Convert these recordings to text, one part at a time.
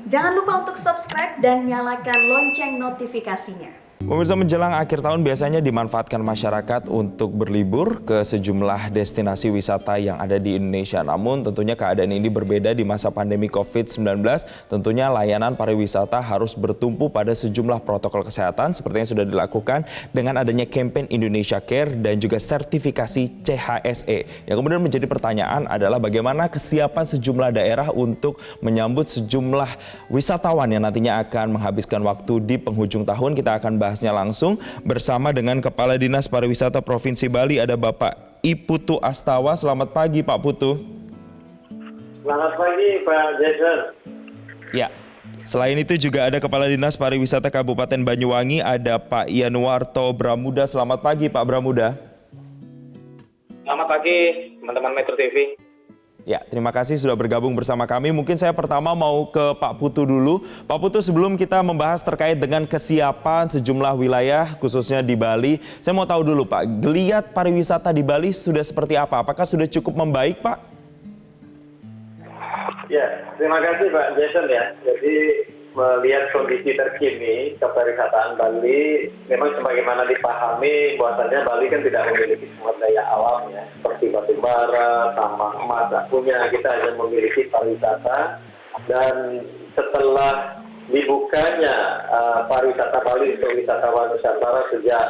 Jangan lupa untuk subscribe dan nyalakan lonceng notifikasinya. Pemirsa, menjelang akhir tahun biasanya dimanfaatkan masyarakat untuk berlibur ke sejumlah destinasi wisata yang ada di Indonesia. Namun tentunya keadaan ini berbeda di masa pandemi COVID-19. Tentunya layanan pariwisata harus bertumpu pada sejumlah protokol kesehatan seperti yang sudah dilakukan dengan adanya campaign Indonesia Care dan juga sertifikasi CHSE. Yang kemudian menjadi pertanyaan adalah bagaimana kesiapan sejumlah daerah untuk menyambut sejumlah wisatawan yang nantinya akan menghabiskan waktu di penghujung tahun. Kita akan bahasnya langsung bersama dengan Kepala Dinas Pariwisata Provinsi Bali, ada Bapak I Putu Astawa. Selamat pagi Pak Putu. Selamat pagi Pak Jason. Ya, selain itu juga ada Kepala Dinas Pariwisata Kabupaten Banyuwangi, ada Pak Yanuarto Bramuda. Selamat pagi Pak Bramuda. Selamat pagi teman-teman Metro TV. Ya, terima kasih sudah bergabung bersama kami. Mungkin saya pertama mau ke Pak Putu dulu. Pak Putu, sebelum kita membahas terkait dengan kesiapan sejumlah wilayah, khususnya di Bali, saya mau tahu dulu Pak, geliat pariwisata di Bali sudah seperti apa? Apakah sudah cukup membaik Pak? Ya, terima kasih Pak Jason ya. Jadi melihat kondisi terkini kepariwisataan Bali, memang sebagaimana dipahami bahwasannya Bali kan tidak memiliki sumber daya alam ya, seperti batu bara, tambang emas, tak punya. Kita hanya memiliki pariwisata, dan setelah dibukanya pariwisata Bali untuk wisatawan Nusantara sejak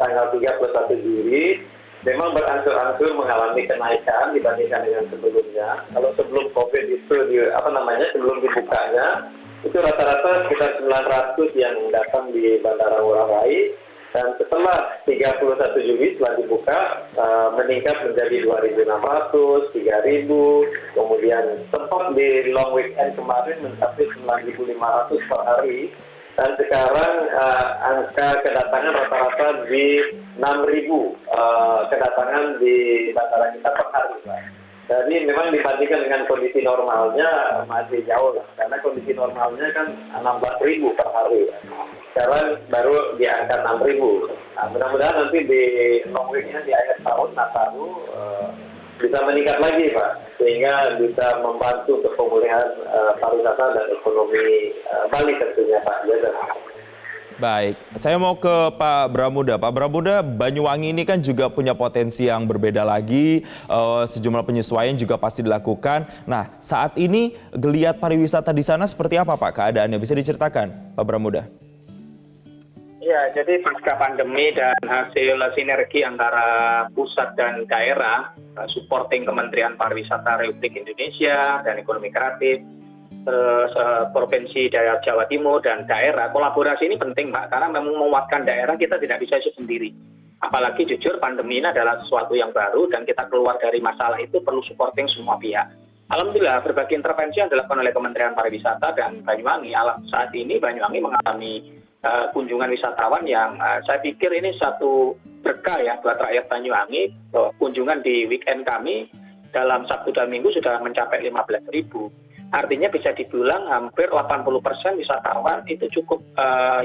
tanggal 31 Juli, memang berangsur-angsur mengalami kenaikan dibandingkan dengan sebelumnya. Kalau sebelum COVID itu sebelum dibukanya itu rata-rata sekitar 900 yang datang di Bandara Ngurah Rai, dan setelah 31 Juli setelah dibuka meningkat menjadi 2.600, 3.000, kemudian sempat di long weekend kemarin mencapai 9.500 per hari, dan sekarang angka kedatangan rata-rata di 6.000 kedatangan di bandara kita per hari, Pak. Jadi memang dibandingkan dengan kondisi normalnya masih jauh lah, karena kondisi normalnya kan 16.000 per hari. Sekarang baru di angka 6.000. Nah, mudah-mudahan nanti di long weeknya di akhir tahun Nataru bisa meningkat lagi Pak, sehingga bisa membantu untuk pemulihan pariwisata dan ekonomi Bali tentunya Pak. Baik, saya mau ke Pak Bramuda. Pak Bramuda, Banyuwangi ini kan juga punya potensi yang berbeda lagi, sejumlah penyesuaian juga pasti dilakukan. Nah, saat ini geliat pariwisata di sana seperti apa Pak keadaannya? Bisa diceritakan Pak Bramuda? Ya, jadi pasca pandemi dan hasil sinergi antara pusat dan daerah, supporting Kementerian Pariwisata Republik Indonesia dan Ekonomi Kreatif, terus Provinsi Daerah Jawa Timur dan daerah, kolaborasi ini penting Pak, karena memang menguatkan daerah kita tidak bisa sendiri. Apalagi jujur pandemi ini adalah sesuatu yang baru dan kita keluar dari masalah itu perlu supporting semua pihak. Alhamdulillah berbagai intervensi yang dilakukan oleh Kementerian Pariwisata dan Banyuwangi. Saat ini Banyuwangi mengalami kunjungan wisatawan yang saya pikir ini satu berkah ya buat rakyat Banyuwangi. Kunjungan di weekend kami dalam Sabtu dan Minggu sudah mencapai 15.000. Artinya bisa dibilang hampir 80% wisatawan itu cukup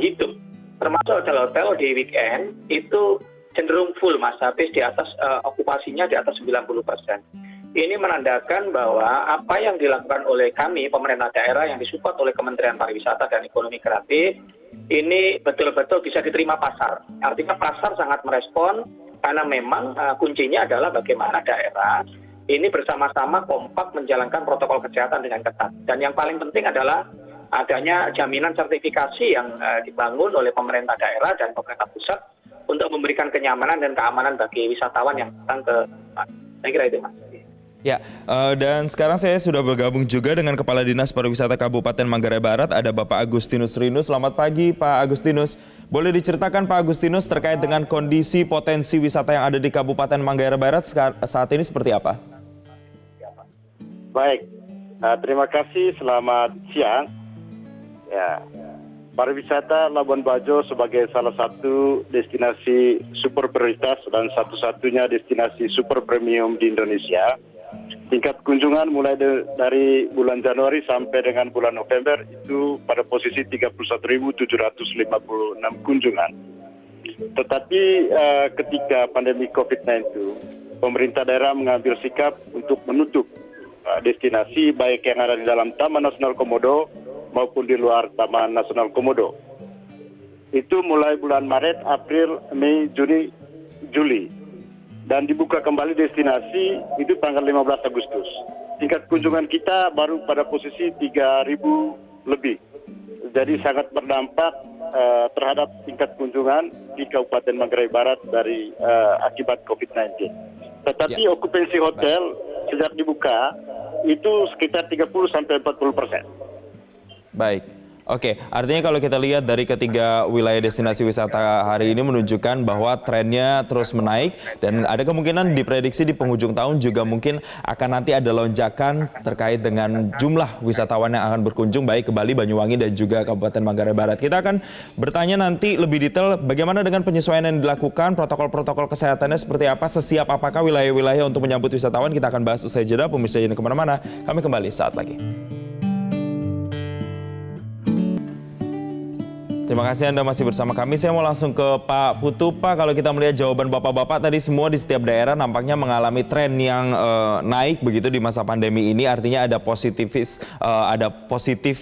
hidup. Termasuk hotel-hotel di weekend itu cenderung full Mas, habis di atas okupasinya di atas 90%. Ini menandakan bahwa apa yang dilakukan oleh kami, pemerintah daerah yang disupport oleh Kementerian Pariwisata dan Ekonomi Kreatif, ini betul-betul bisa diterima pasar. Artinya pasar sangat merespon, karena memang kuncinya adalah bagaimana daerah ini bersama-sama kompak menjalankan protokol kesehatan dengan ketat. Dan yang paling penting adalah adanya jaminan sertifikasi yang dibangun oleh pemerintah daerah dan pemerintah pusat untuk memberikan kenyamanan dan keamanan bagi wisatawan yang datang ke tempat. Saya kira itu Mas. Ya, dan sekarang saya sudah bergabung juga dengan Kepala Dinas Pariwisata Kabupaten Manggarai Barat, ada Bapak Agustinus Rinus. Selamat pagi Pak Agustinus. Boleh diceritakan Pak Agustinus terkait dengan kondisi potensi wisata yang ada di Kabupaten Manggarai Barat saat ini seperti apa? Baik, terima kasih. Selamat siang. Ya, pariwisata Labuan Bajo sebagai salah satu destinasi super prioritas dan satu-satunya destinasi super premium di Indonesia. Tingkat kunjungan mulai dari bulan Januari sampai dengan bulan November itu pada posisi 31.756 kunjungan. Tetapi ketika pandemi COVID-19, pemerintah daerah mengambil sikap untuk menutup destinasi baik yang ada di dalam Taman Nasional Komodo maupun di luar Taman Nasional Komodo. Itu mulai bulan Maret, April, Mei, Juni, Juli. Dan dibuka kembali destinasi itu tanggal 15 Agustus. Tingkat kunjungan kita baru pada posisi 3.000 lebih. Jadi sangat berdampak terhadap tingkat kunjungan di Kabupaten Manggarai Barat dari akibat COVID-19. Tetapi okupansi hotel sejak dibuka itu sekitar 30-40%. Baik. Oke, artinya kalau kita lihat dari ketiga wilayah destinasi wisata hari ini menunjukkan bahwa trennya terus menaik dan ada kemungkinan diprediksi di penghujung tahun juga mungkin akan nanti ada lonjakan terkait dengan jumlah wisatawan yang akan berkunjung baik ke Bali, Banyuwangi dan juga Kabupaten Manggarai Barat. Kita akan bertanya nanti lebih detail bagaimana dengan penyesuaian yang dilakukan, protokol-protokol kesehatannya seperti apa, sesiap apakah wilayah-wilayah untuk menyambut wisatawan. Kita akan bahas usai jeda, pemirsa jangan kemana-mana, kami kembali saat lagi. Terima kasih Anda masih bersama kami. Saya mau langsung ke Pak Putu. Pak, kalau kita melihat jawaban Bapak-Bapak tadi semua di setiap daerah nampaknya mengalami tren yang naik begitu di masa pandemi ini. Artinya ada positif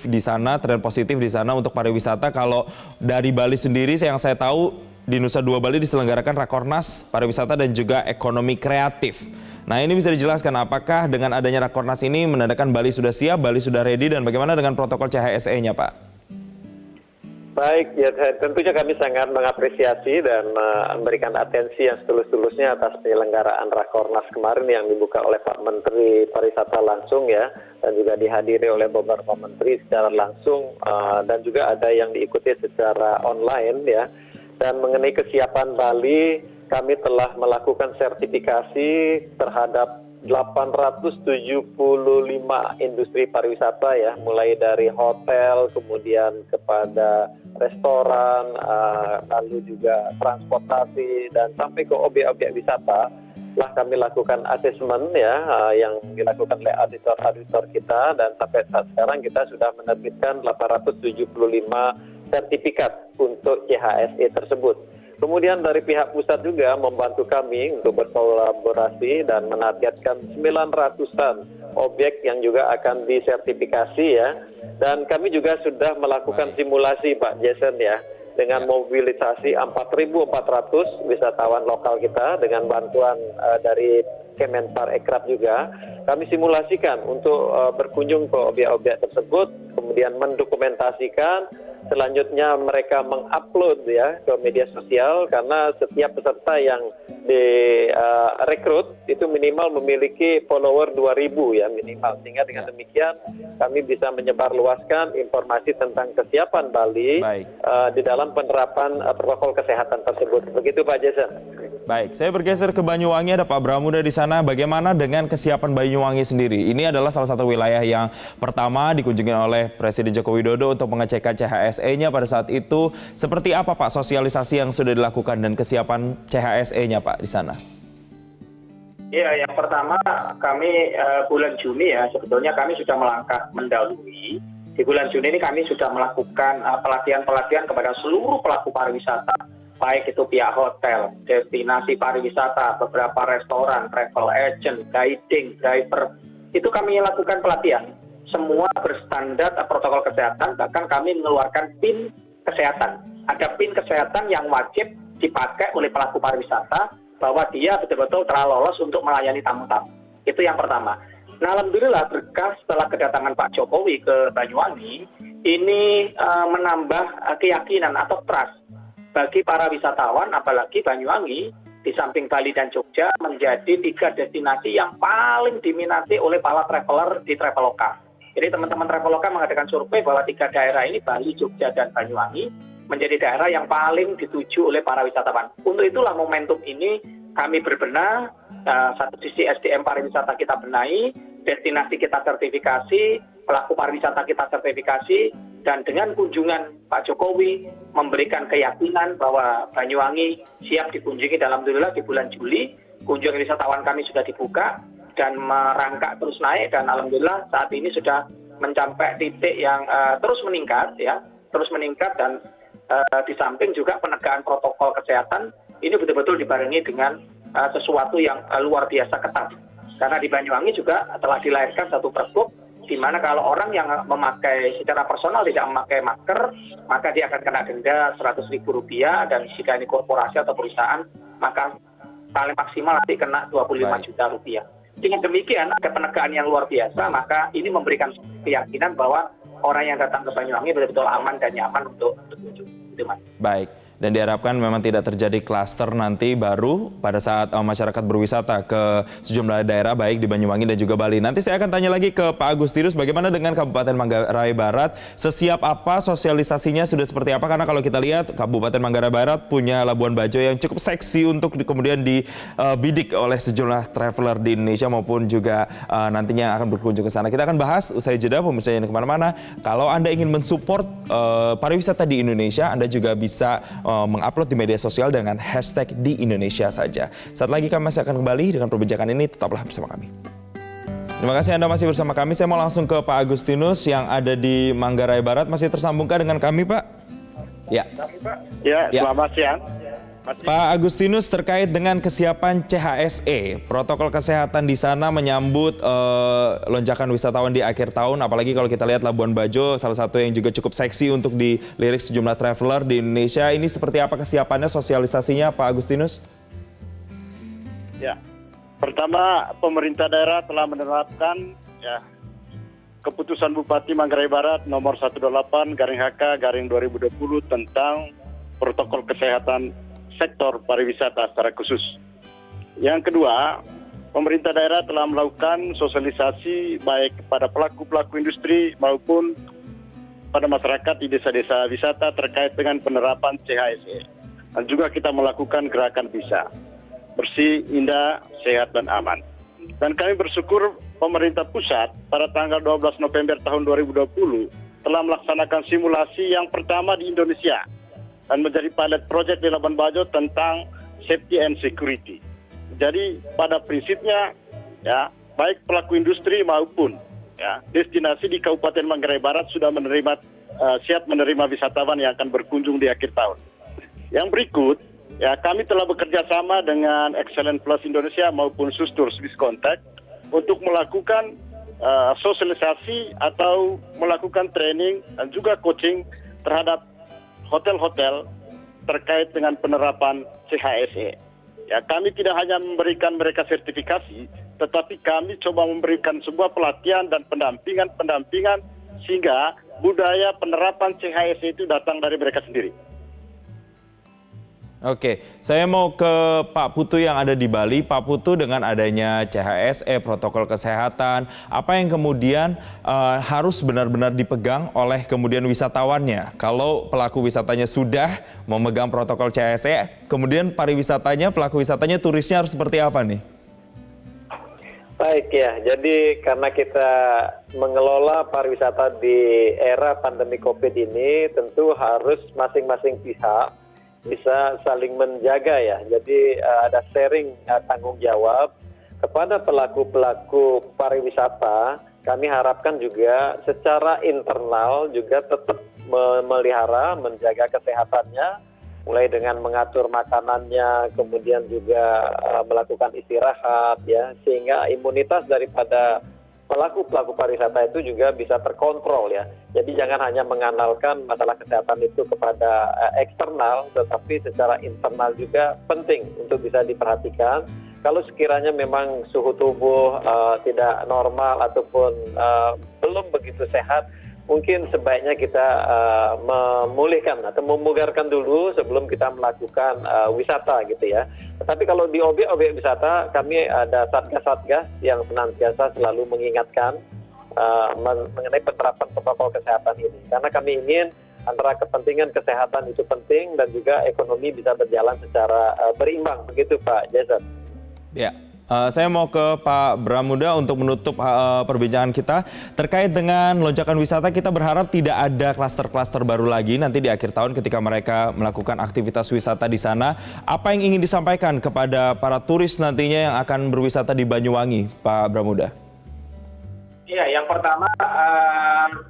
di sana, tren positif di sana untuk pariwisata. Kalau dari Bali sendiri yang saya tahu di Nusa Dua Bali diselenggarakan Rakornas Pariwisata dan juga Ekonomi Kreatif. Nah, ini bisa dijelaskan apakah dengan adanya Rakornas ini menandakan Bali sudah siap, Bali sudah ready dan bagaimana dengan protokol CHSE-nya, Pak? Baik, ya tentunya kami sangat mengapresiasi dan memberikan atensi yang setulus-tulusnya atas penyelenggaraan Rakornas kemarin yang dibuka oleh Pak Menteri Pariwisata langsung ya, dan juga dihadiri oleh beberapa menteri secara langsung dan juga ada yang diikuti secara online ya. Dan mengenai kesiapan Bali, kami telah melakukan sertifikasi terhadap 875 industri pariwisata ya, mulai dari hotel, kemudian kepada restoran, lalu juga transportasi dan sampai ke objek-objek wisata. Telah kami lakukan asesmen ya, yang dilakukan oleh auditor kita dan sampai saat sekarang kita sudah menerbitkan 875 sertifikat untuk CHSE tersebut. Kemudian dari pihak pusat juga membantu kami untuk berkolaborasi dan menargetkan 900-an objek yang juga akan disertifikasi ya. Dan kami juga sudah melakukan simulasi Pak Jason ya, dengan mobilisasi 4.400 wisatawan lokal kita dengan bantuan dari Kemenparekraf juga. Kami simulasikan untuk berkunjung ke objek-objek tersebut, kemudian mendokumentasikan. Selanjutnya mereka mengupload ya ke media sosial karena setiap peserta yang direkrut itu minimal memiliki follower 2.000 ya minimal, sehingga dengan demikian kami bisa menyebarluaskan informasi tentang kesiapan Bali di dalam penerapan protokol kesehatan tersebut. Begitu Pak Jason. Baik, saya bergeser ke Banyuwangi, ada Pak Bramuda di sana. Bagaimana dengan kesiapan Banyuwangi sendiri? Ini adalah salah satu wilayah yang pertama dikunjungi oleh Presiden Joko Widodo untuk mengecek CHSE-nya pada saat itu. Seperti apa Pak sosialisasi yang sudah dilakukan dan kesiapan CHSE-nya Pak di sana? Ya, yang pertama kami bulan Juni ya, sebetulnya kami sudah melangkah mendahului. Di bulan Juni ini kami sudah melakukan pelatihan-pelatihan kepada seluruh pelaku pariwisata, baik itu pihak hotel, destinasi pariwisata, beberapa restoran, travel agent, guiding, driver. Itu kami lakukan pelatihan. Semua berstandar protokol kesehatan, bahkan kami mengeluarkan PIN kesehatan. Ada PIN kesehatan yang wajib dipakai oleh pelaku pariwisata bahwa dia betul-betul telah lolos untuk melayani tamu-tamu. Itu yang pertama. Nah, alhamdulillah berkah setelah kedatangan Pak Jokowi ke Banyuwangi, ini menambah keyakinan atau trust bagi para wisatawan, apalagi Banyuwangi di samping Bali dan Jogja menjadi 3 destinasi yang paling diminati oleh para traveler di Traveloka. Jadi teman-teman Traveloka mengadakan survei bahwa 3 daerah ini, Bali, Jogja, dan Banyuwangi, menjadi daerah yang paling dituju oleh para wisatawan. Untuk itulah momentum ini kami berbenah, satu sisi SDM pariwisata kita benahi, destinasi kita sertifikasi, pelaku pariwisata kita sertifikasi, dan dengan kunjungan Pak Jokowi memberikan keyakinan bahwa Banyuwangi siap dikunjungi. Dan alhamdulillah di bulan Juli kunjungan wisatawan kami sudah dibuka dan merangkak terus naik, dan alhamdulillah saat ini sudah mencapai titik yang terus meningkat ya, terus meningkat. Dan di samping juga penegakan protokol kesehatan ini betul-betul dibarengi dengan sesuatu yang luar biasa ketat. Karena di Banyuwangi juga telah dilahirkan satu pergub di mana kalau orang yang memakai secara personal tidak memakai masker, maka dia akan kena denda Rp100.000 dan jika ini korporasi atau perusahaan, maka paling maksimal nanti kena Rp25 juta. Dengan demikian ada penegakan yang luar biasa, maka ini memberikan keyakinan bahwa orang yang datang ke Banyuwangi betul-betul aman dan nyaman untuk berkunjung. Baik. Dan diharapkan memang tidak terjadi klaster nanti baru pada saat masyarakat berwisata ke sejumlah daerah baik di Banyuwangi dan juga Bali. Nanti saya akan tanya lagi ke Pak Agustinus bagaimana dengan Kabupaten Manggarai Barat, sesiap apa sosialisasinya sudah seperti apa? Karena kalau kita lihat Kabupaten Manggarai Barat punya Labuan Bajo yang cukup seksi untuk kemudian dibidik oleh sejumlah traveler di Indonesia maupun juga nantinya akan berkunjung ke sana. Kita akan bahas usai jeda, pemirsa yang kemana-mana. Kalau Anda ingin mensupport pariwisata di Indonesia, Anda juga bisa mengupload di media sosial dengan hashtag di Indonesia saja. Saat lagi kami masih akan kembali dengan perbincangan ini, tetaplah bersama kami. Terima kasih Anda masih bersama kami. Saya mau langsung ke Pak Agustinus yang ada di Manggarai Barat. Masih tersambungkah dengan kami, Pak? Ya. Ya, selamat siang. Pak Agustinus, terkait dengan kesiapan CHSE, protokol kesehatan di sana menyambut lonjakan wisatawan di akhir tahun, apalagi kalau kita lihat Labuan Bajo, salah satu yang juga cukup seksi untuk dilirik sejumlah traveler di Indonesia. Ini seperti apa kesiapannya, sosialisasinya, Pak Agustinus? Ya, pertama pemerintah daerah telah menerapkan keputusan Bupati Manggarai Barat nomor 128/HK/2020 tentang protokol kesehatan sektor pariwisata secara khusus. Yang kedua, pemerintah daerah telah melakukan sosialisasi baik kepada pelaku-pelaku industri maupun pada masyarakat di desa-desa wisata terkait dengan penerapan CHSE. Dan juga kita melakukan gerakan bisa bersih, indah, sehat, dan aman. Dan kami bersyukur pemerintah pusat pada tanggal 12 November tahun 2020 telah melaksanakan simulasi yang pertama di Indonesia dan menjadi pilot project di Labuan Bajo tentang safety and security. Jadi pada prinsipnya baik pelaku industri maupun destinasi di Kabupaten Manggarai Barat sudah siap menerima wisatawan yang akan berkunjung di akhir tahun. Yang berikut, kami telah bekerja sama dengan Excellent Plus Indonesia maupun Sustur Swiss Contact untuk melakukan sosialisasi atau melakukan training dan juga coaching terhadap hotel-hotel terkait dengan penerapan CHSE. Kami tidak hanya memberikan mereka sertifikasi, tetapi kami coba memberikan sebuah pelatihan dan pendampingan sehingga budaya penerapan CHSE itu datang dari mereka sendiri. Oke, saya mau ke Pak Putu yang ada di Bali. Pak Putu, dengan adanya CHSE, protokol kesehatan, apa yang kemudian harus benar-benar dipegang oleh kemudian wisatawannya? Kalau pelaku wisatanya sudah memegang protokol CHSE, kemudian pariwisatanya, pelaku wisatanya, turisnya harus seperti apa nih? Baik ya, jadi karena kita mengelola pariwisata di era pandemi COVID ini, tentu harus masing-masing pihak bisa saling menjaga ya. Jadi ada sharing tanggung jawab kepada pelaku-pelaku pariwisata. Kami harapkan juga secara internal juga tetap memelihara, menjaga kesehatannya, mulai dengan mengatur makanannya, kemudian juga melakukan istirahat ya, sehingga imunitas daripada pelaku-pelaku pariwisata itu juga bisa terkontrol ya. Jadi jangan hanya mengandalkan masalah kesehatan itu kepada eksternal, tetapi secara internal juga penting untuk bisa diperhatikan. Kalau sekiranya memang suhu tubuh tidak normal ataupun belum begitu sehat, mungkin sebaiknya kita memulihkan atau memugarkan dulu sebelum kita melakukan wisata gitu ya. Tetapi kalau di objek-objek wisata, kami ada satgas-satgas yang senantiasa selalu mengingatkan mengenai penerapan protokol kesehatan ini. Karena kami ingin antara kepentingan kesehatan itu penting dan juga ekonomi bisa berjalan secara berimbang. Begitu Pak Jason. Ya. Saya mau ke Pak Bramuda untuk menutup perbincangan kita. Terkait dengan lonjakan wisata, kita berharap tidak ada klaster-klaster baru lagi nanti di akhir tahun ketika mereka melakukan aktivitas wisata di sana. Apa yang ingin disampaikan kepada para turis nantinya yang akan berwisata di Banyuwangi, Pak Bramuda? Iya, yang pertama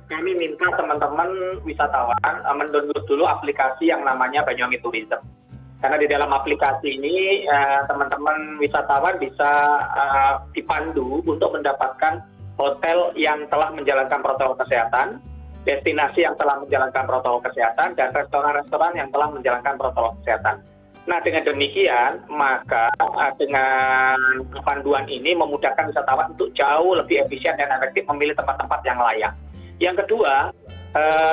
kami minta teman-teman wisatawan mendownload dulu aplikasi yang namanya Banyuwangi Tourism. Karena di dalam aplikasi ini teman-teman wisatawan bisa dipandu untuk mendapatkan hotel yang telah menjalankan protokol kesehatan, destinasi yang telah menjalankan protokol kesehatan, dan restoran-restoran yang telah menjalankan protokol kesehatan. Nah, dengan demikian, maka dengan panduan ini memudahkan wisatawan untuk jauh lebih efisien dan efektif memilih tempat-tempat yang layak. Yang kedua,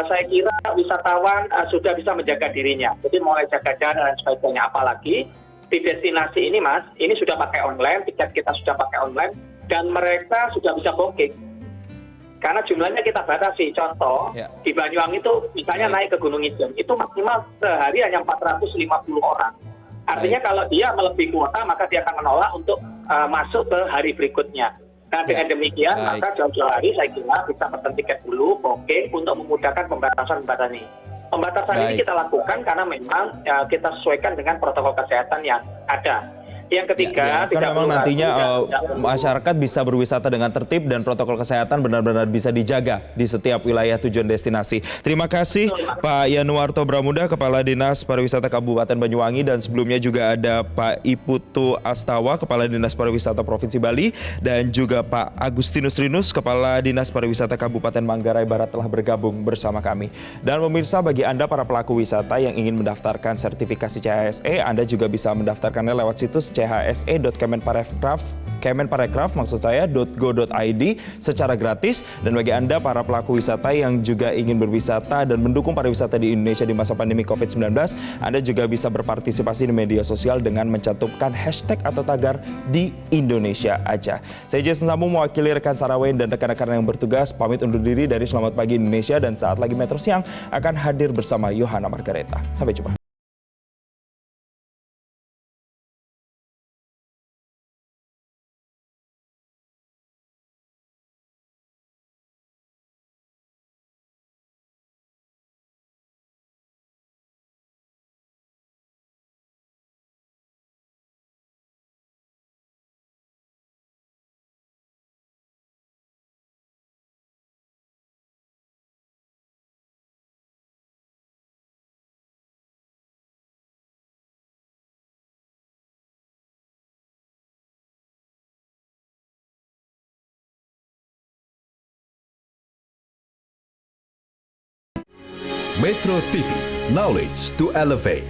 saya kira wisatawan sudah bisa menjaga dirinya. Jadi mulai jaga jarak dan sebagainya. Apalagi di destinasi ini, Mas, ini sudah pakai online, tiket kita sudah pakai online, dan mereka sudah bisa booking. Karena jumlahnya kita batasi. Contoh, di Banyuwangi itu misalnya naik ke Gunung Ijen, itu maksimal sehari hanya 450 orang. Artinya kalau dia melebihi kuota, maka dia akan menolak untuk masuk ke hari berikutnya. Nah, dengan demikian, maka jauh-jauh hari saya kira bisa pesan tiket dulu, booking, untuk memudahkan pembatasan ini. Pembatasan ini kita lakukan karena memang kita sesuaikan dengan protokol kesehatan yang ada. Yang ketiga, karena memang nantinya masyarakat bisa berwisata dengan tertib dan protokol kesehatan benar-benar bisa dijaga di setiap wilayah tujuan destinasi. Terima kasih Pak Yanuarto Bramuda, Kepala Dinas Pariwisata Kabupaten Banyuwangi, dan sebelumnya juga ada Pak Iputu Astawa, Kepala Dinas Pariwisata Provinsi Bali, dan juga Pak Agustinus Rinus, Kepala Dinas Pariwisata Kabupaten Manggarai Barat telah bergabung bersama kami. Dan pemirsa, bagi Anda para pelaku wisata yang ingin mendaftarkan sertifikasi CHSE, Anda juga bisa mendaftarkannya lewat situs chse.kemenparekraf.go.id secara gratis. Dan bagi Anda para pelaku wisata yang juga ingin berwisata dan mendukung pariwisata di Indonesia di masa pandemi COVID-19, Anda juga bisa berpartisipasi di media sosial dengan mencantumkan hashtag atau tagar di Indonesia aja. Saya Jason Sambung mewakili rekan Sarawen dan rekan-rekan yang bertugas pamit undur diri dari Selamat Pagi Indonesia, dan saat lagi Metro Siang akan hadir bersama Yohana Margareta. Sampai jumpa. Metro TV, knowledge to elevate.